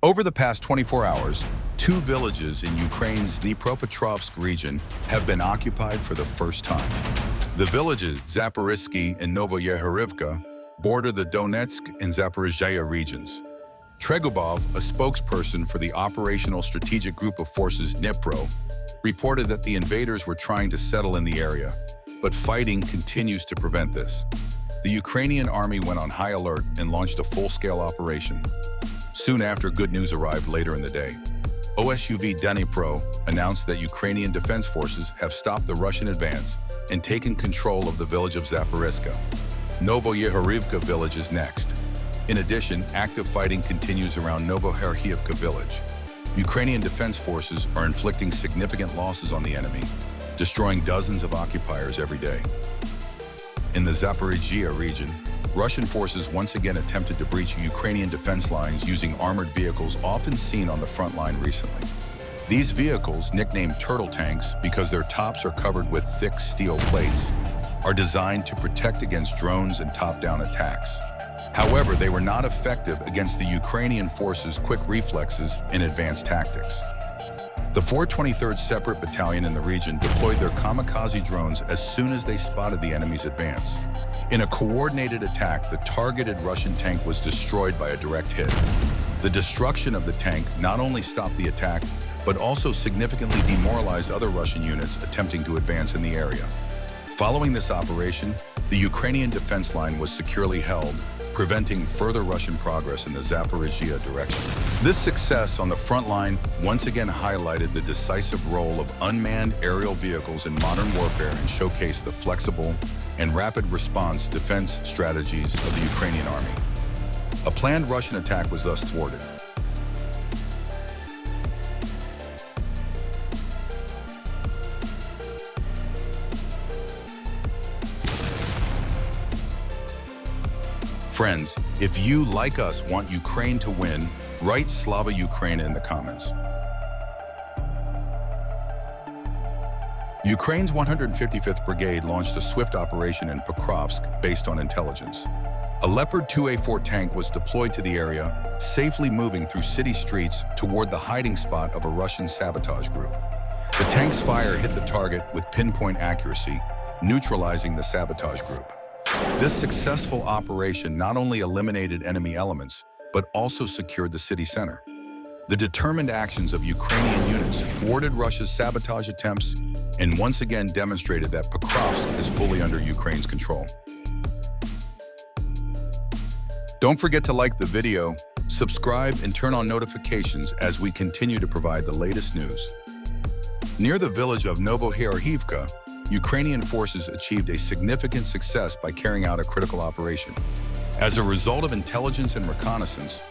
Over the past 24 hours, two villages in Ukraine's Dnipropetrovsk region have been occupied for the first time. The villages Zaporozke and Novoyehorivka border the Donetsk and Zaporizhzhia regions. Tregubov, a spokesperson for the Operational Strategic Group of Forces Dnipro, reported that the invaders were trying to settle in the area, but fighting continues to prevent this. The Ukrainian army went on high alert and launched a full-scale operation. Soon after, good news arrived later in the day. OSUV Dnipro announced that Ukrainian defense forces have stopped the Russian advance and taken control of the village of Zaporozke. Novoyehorivka village is next. In addition, active fighting continues around Novoyehorivka village. Ukrainian defense forces are inflicting significant losses on the enemy, destroying dozens of occupiers every day. In the Zaporizhzhia region, Russian forces once again attempted to breach Ukrainian defense lines using armored vehicles often seen on the front line recently. These vehicles, nicknamed turtle tanks because their tops are covered with thick steel plates, are designed to protect against drones and top-down attacks. However, they were not effective against the Ukrainian forces' quick reflexes and advanced tactics. The 423rd Separate Battalion in the region deployed their kamikaze drones as soon as they spotted the enemy's advance. In a coordinated attack, the targeted Russian tank was destroyed by a direct hit. The destruction of the tank not only stopped the attack, but also significantly demoralized other Russian units attempting to advance in the area. Following this operation, the Ukrainian defense line was securely held, preventing further Russian progress in the Zaporizhzhia direction. This success on the front line once again highlighted the decisive role of unmanned aerial vehicles in modern warfare and showcased the flexible and rapid response defense strategies of the Ukrainian army. A planned Russian attack was thus thwarted. Friends, if you, like us, want Ukraine to win, write Slava Ukraine in the comments. Ukraine's 155th Brigade launched a swift operation in Pokrovsk based on intelligence. A Leopard 2A4 tank was deployed to the area, safely moving through city streets toward the hiding spot of a Russian sabotage group. The tank's fire hit the target with pinpoint accuracy, neutralizing the sabotage group. This successful operation not only eliminated enemy elements, but also secured the city center. The determined actions of Ukrainian units thwarted Russia's sabotage attempts and once again demonstrated that Pokrovsk is fully under Ukraine's control. Don't forget to like the video, subscribe, and turn on notifications as we continue to provide the latest news. Near the village of Novoyehorivka, Ukrainian forces achieved a significant success by carrying out a critical operation. As a result of intelligence and reconnaissance,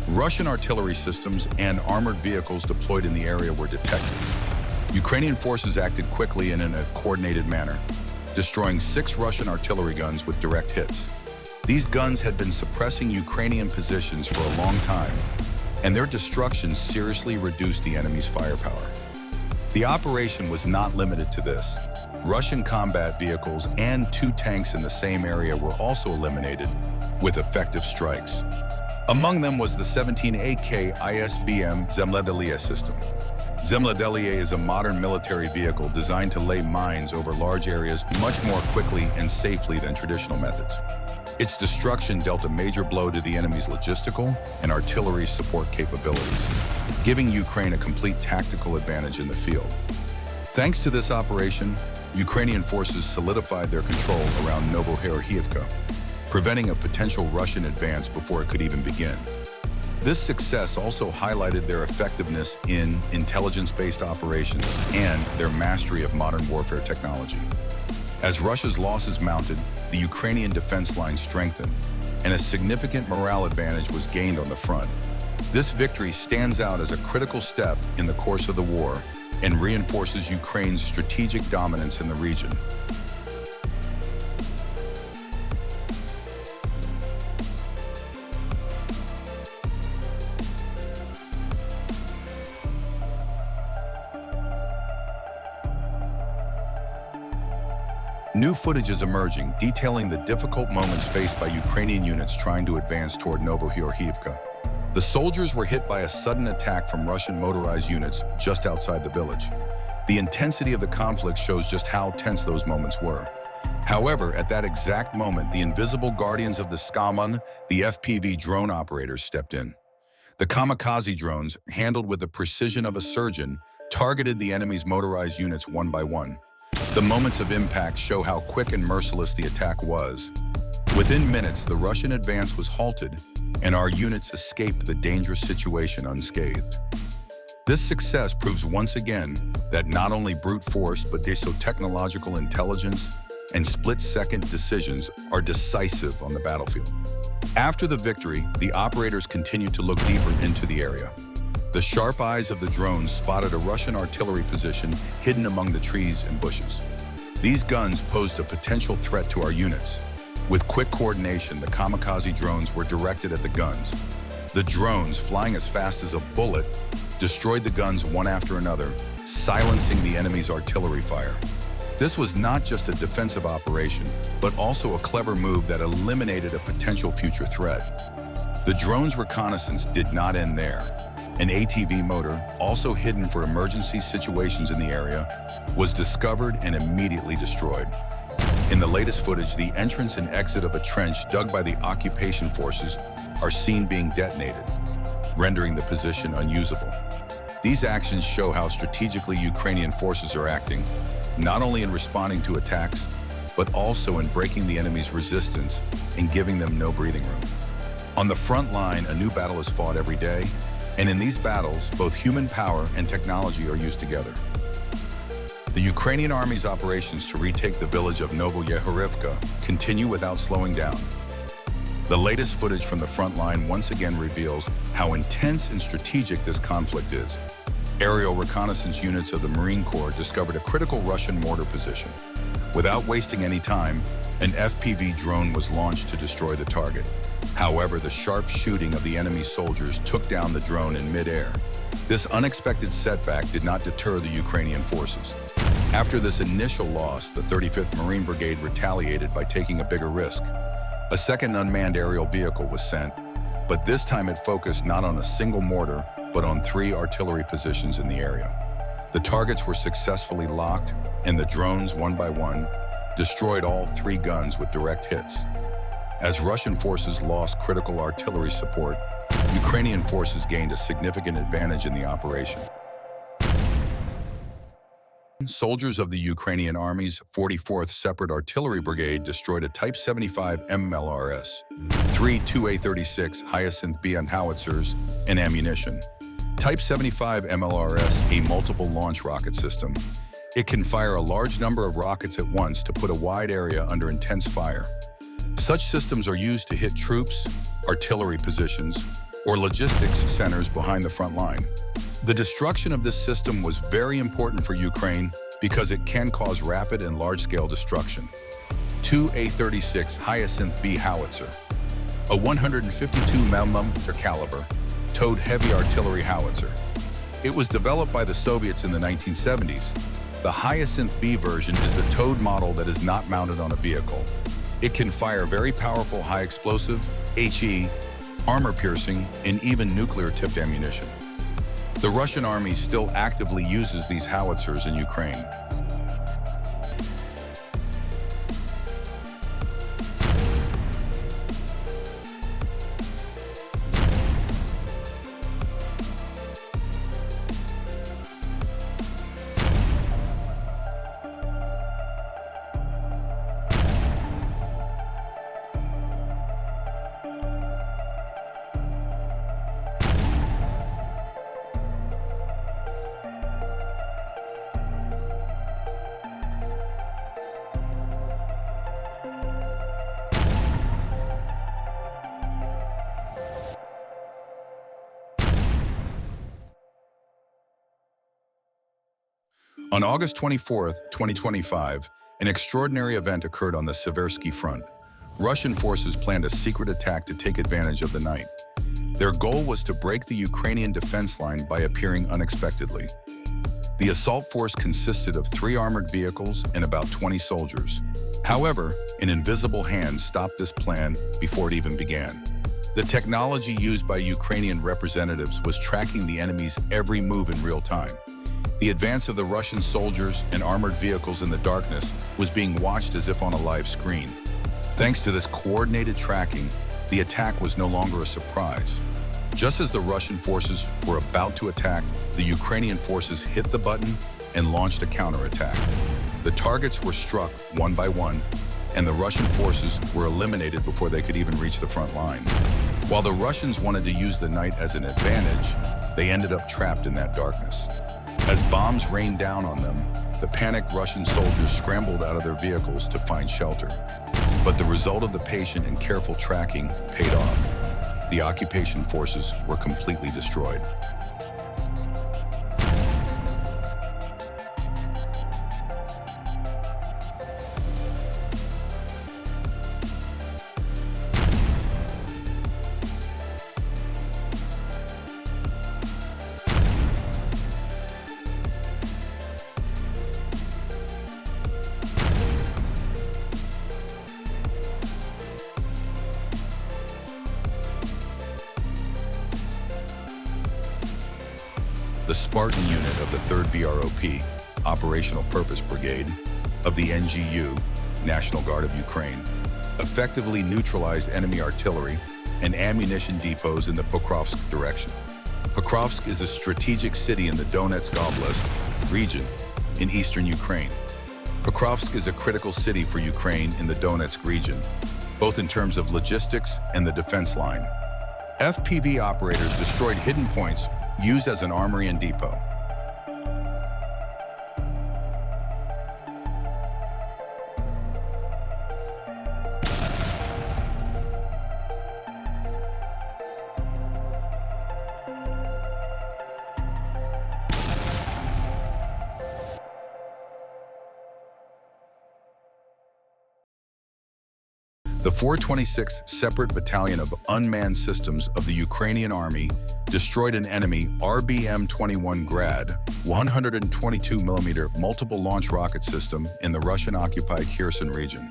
Russian artillery systems and armored vehicles deployed in the area were detected. Ukrainian forces acted quickly and in a coordinated manner, destroying 6 Russian artillery guns with direct hits. These guns had been suppressing Ukrainian positions for a long time, and their destruction seriously reduced the enemy's firepower. The operation was not limited to this. Russian combat vehicles and 2 tanks in the same area were also eliminated with effective strikes. Among them was the 17AK ISBM Zemlyadelye system. Zemlyadelye is a modern military vehicle designed to lay mines over large areas much more quickly and safely than traditional methods. Its destruction dealt a major blow to the enemy's logistical and artillery support capabilities, giving Ukraine a complete tactical advantage in the field. Thanks to this operation, Ukrainian forces solidified their control around Novoyehorivka, preventing a potential Russian advance before it could even begin. This success also highlighted their effectiveness in intelligence-based operations and their mastery of modern warfare technology. As Russia's losses mounted, the Ukrainian defense line strengthened, and a significant morale advantage was gained on the front. This victory stands out as a critical step in the course of the war and reinforces Ukraine's strategic dominance in the region. New footage is emerging, detailing the difficult moments faced by Ukrainian units trying to advance toward Novoyehorivka. The soldiers were hit by a sudden attack from Russian motorized units just outside the village. The intensity of the conflict shows just how tense those moments were. However, at that exact moment, the invisible guardians of the Skaman, the FPV drone operators, stepped in. The kamikaze drones, handled with the precision of a surgeon, targeted the enemy's motorized units one by one. The moments of impact show how quick and merciless the attack was. Within minutes, the Russian advance was halted, and our units escaped the dangerous situation unscathed. This success proves once again that not only brute force, but technological intelligence and split-second decisions are decisive on the battlefield. After the victory, the operators continued to look deeper into the area. The sharp eyes of the drones spotted a Russian artillery position hidden among the trees and bushes. These guns posed a potential threat to our units. With quick coordination, the kamikaze drones were directed at the guns. The drones, flying as fast as a bullet, destroyed the guns one after another, silencing the enemy's artillery fire. This was not just a defensive operation, but also a clever move that eliminated a potential future threat. The drone's reconnaissance did not end there. An ATV motor, also hidden for emergency situations in the area, was discovered and immediately destroyed. In the latest footage, the entrance and exit of a trench dug by the occupation forces are seen being detonated, rendering the position unusable. These actions show how strategically Ukrainian forces are acting, not only in responding to attacks, but also in breaking the enemy's resistance and giving them no breathing room. On the front line, a new battle is fought every day, and in these battles, both human power and technology are used together. The Ukrainian army's operations to retake the village of Novoyehorivka continue without slowing down. The latest footage from the front line once again reveals how intense and strategic this conflict is. Aerial reconnaissance units of the Marine Corps discovered a critical Russian mortar position. Without wasting any time, an FPV drone was launched to destroy the target. However, the sharp shooting of the enemy soldiers took down the drone in mid-air. This unexpected setback did not deter the Ukrainian forces. After this initial loss, the 35th Marine Brigade retaliated by taking a bigger risk. A second unmanned aerial vehicle was sent, but this time it focused not on a single mortar, but on 3 artillery positions in the area. The targets were successfully locked, and the drones, one by one, destroyed all 3 guns with direct hits. As Russian forces lost critical artillery support, Ukrainian forces gained a significant advantage in the operation. Soldiers of the Ukrainian Army's 44th Separate Artillery Brigade destroyed a Type 75 MLRS, 3 2A36 Hyacinth B howitzers, and ammunition. Type 75 MLRS, a multiple launch rocket system. It can fire a large number of rockets at once to put a wide area under intense fire. Such systems are used to hit troops, artillery positions, or logistics centers behind the front line. The destruction of this system was very important for Ukraine because it can cause rapid and large-scale destruction. 2A36 Hyacinth B howitzer, a 152 mm caliber, towed heavy artillery howitzer. It was developed by the Soviets in the 1970s. The Hyacinth B version is the towed model that is not mounted on a vehicle. It can fire very powerful high-explosive, HE, armor-piercing, and even nuclear-tipped ammunition. The Russian army still actively uses these howitzers in Ukraine. On August 24, 2025, an extraordinary event occurred on the Seversky front. Russian forces planned a secret attack to take advantage of the night. Their goal was to break the Ukrainian defense line by appearing unexpectedly. The assault force consisted of 3 armored vehicles and about 20 soldiers. However, an invisible hand stopped this plan before it even began. The technology used by Ukrainian representatives was tracking the enemy's every move in real time. The advance of the Russian soldiers and armored vehicles in the darkness was being watched as if on a live screen. Thanks to this coordinated tracking, the attack was no longer a surprise. Just as the Russian forces were about to attack, the Ukrainian forces hit the button and launched a counterattack. The targets were struck one by one, and the Russian forces were eliminated before they could even reach the front line. While the Russians wanted to use the night as an advantage, they ended up trapped in that darkness. As bombs rained down on them, the panicked Russian soldiers scrambled out of their vehicles to find shelter. But the result of the patient and careful tracking paid off. The occupation forces were completely destroyed. The Spartan unit of the 3rd BROP, Operational Purpose Brigade, of the NGU, National Guard of Ukraine, effectively neutralized enemy artillery and ammunition depots in the Pokrovsk direction. Pokrovsk is a strategic city in the Donetsk Oblast region in eastern Ukraine. Pokrovsk is a critical city for Ukraine in the Donetsk region, both in terms of logistics and the defense line. FPV operators destroyed hidden points used as an armory and depot. The 426th Separate Battalion of Unmanned Systems of the Ukrainian Army destroyed an enemy RBM-21 Grad 122mm multiple launch rocket system in the Russian-occupied Kherson region.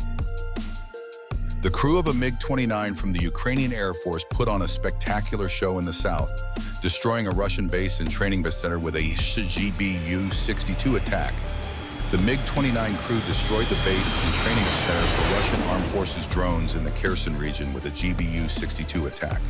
The crew of a MiG-29 from the Ukrainian Air Force put on a spectacular show in the south, destroying a Russian base and training center with a GBU-62 attack. The MiG-29 crew destroyed the base and training center for Russian Armed Forces drones in the Kherson region with a GBU-62 attack.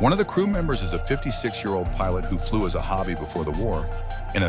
One of the crew members is a 56-year-old pilot who flew as a hobby before the war in a